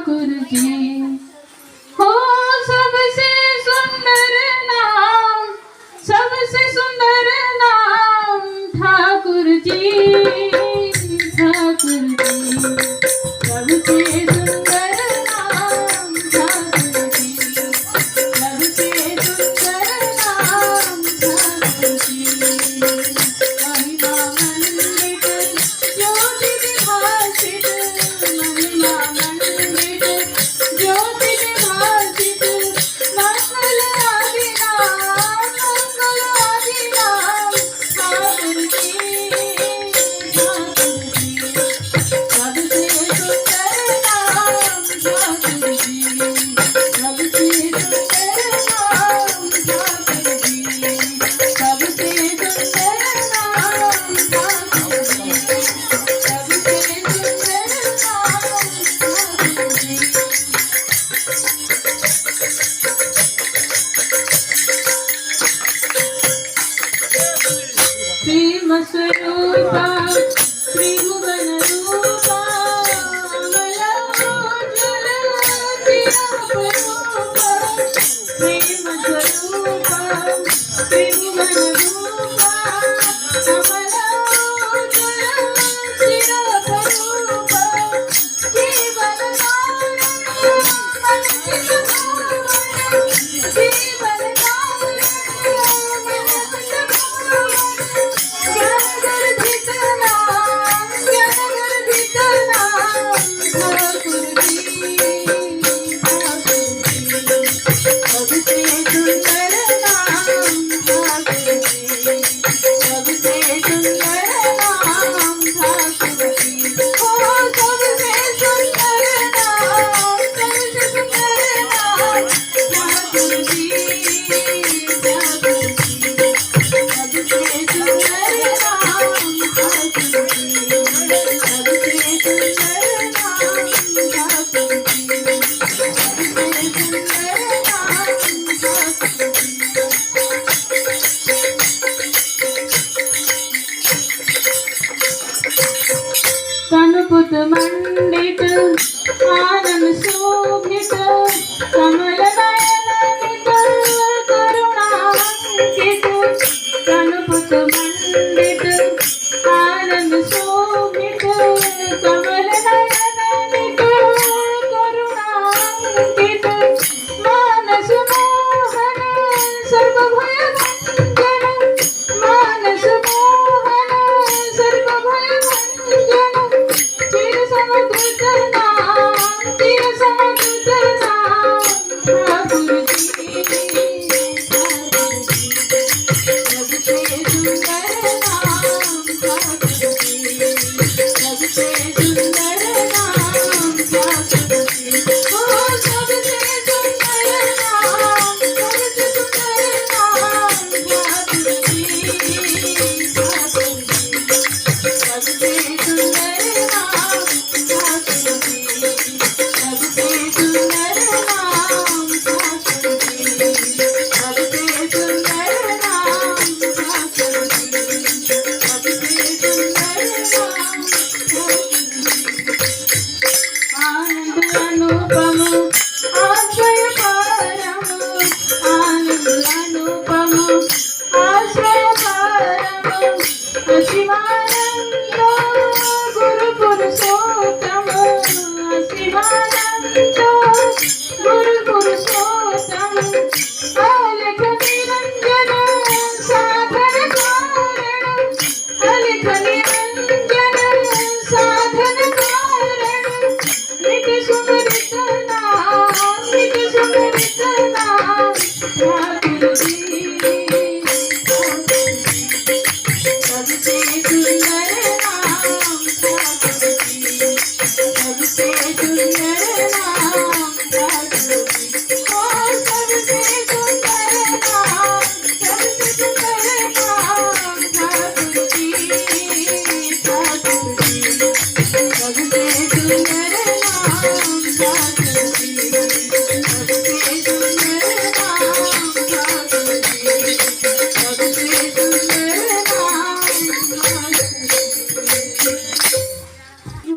ठाकुर जी हो सबसे सुंदर नाम, सबसे सुंदर नाम ठाकुर जी, ठाकुर जी सबसे सुंदर नाम ठाकुर जी, सबसे सुंदर नाम ठाकुर जी। महिमा मंडित ज्योति विभासित, महिमा मंडित ज्योति विभासित, मंगल आदि नाम, मंगल आदि नाम ठाकुर जी, ठाकुर जी सबसे सुंदर नाम ठाकुर जी, सबसे सुंदर नाम ठाकुर जी, सबसे सुंदर नाम ठाकुर जी, सबसे सुंदर नाम ठाकुर जी। प्रेम स्वरूपा श्री भुवन रूपा, अमलोज्ज्वल चिरापरूपा, प्रेम स्वरूपा श्री भुवन रूपा, अमलोज्ज्वल चिरापरूपा, जीवन नारायण मनचित भावन, जीवन नारायण मनचित भावन, ज्ञानगर्भित नाम, ज्ञानगर्भित नाम ठाकुर जी, ठाकुर जी सबसे सुंदर नाम ठाकुर जी, सबसे सुंदर नाम ठाकुर जी हो सबसे सुंदर नाम, सबसे सुंदर नाम ठाकुर जी, ठाकुर जी सबसे सुंदर नाम ठाकुर जी, सबसे सुंदर नाम ठाकुर जी, सबसे सुंदर नाम ठाकुर जी। तनुपुत मंडित आनंद शोभित, कमल नयन करुणांकित, तनुपुत मंडित आनंद शोभित, कमल नयन करुणांकित, मानस मोहन सर्वभय भंजन, मानस मोहन सर्वभय भंजन, चिर समुद्र नाम, चिर समुद्र नाम ठाकुर जी, ठाकुर जी सबसे सुंदर नाम ठाकुर जी, सबसे सुंदर नाम ठाकुर जी हो सबसे सुंदर नाम, सबसे सुंदर नाम ठाकुर जी, ठाकुर जी सबसे सुंदर नाम ठाकुर जी, सबसे सुंदर नाम ठाकुर जी, सबसे सुंदर नाम ठाकुर जी, सबसे सुंदर नाम ठाकुर जी। आनंद अनुपम आश्रय परम, आनंद अनुपम आश्रय परम, शिवानंद गुरु पुरुषोत्तम, शिवानंद गुरु पुरुषोत्तम, अलख निरंजन साधन कारण, अलख निरंजन साधन कारण, नित सुमरित नाम, नित सुमरित नाम ठाकुर जी, ठाकुर जी सबसे सुंदर नाम ठाकुर जी, सबसे सुंदर नाम ठाकुर जी हो सबसे सुंदर नाम, सबसे सुंदर नाम ठाकुर जी, ठाकुर जी सबसे सुंदर नाम ठाकुर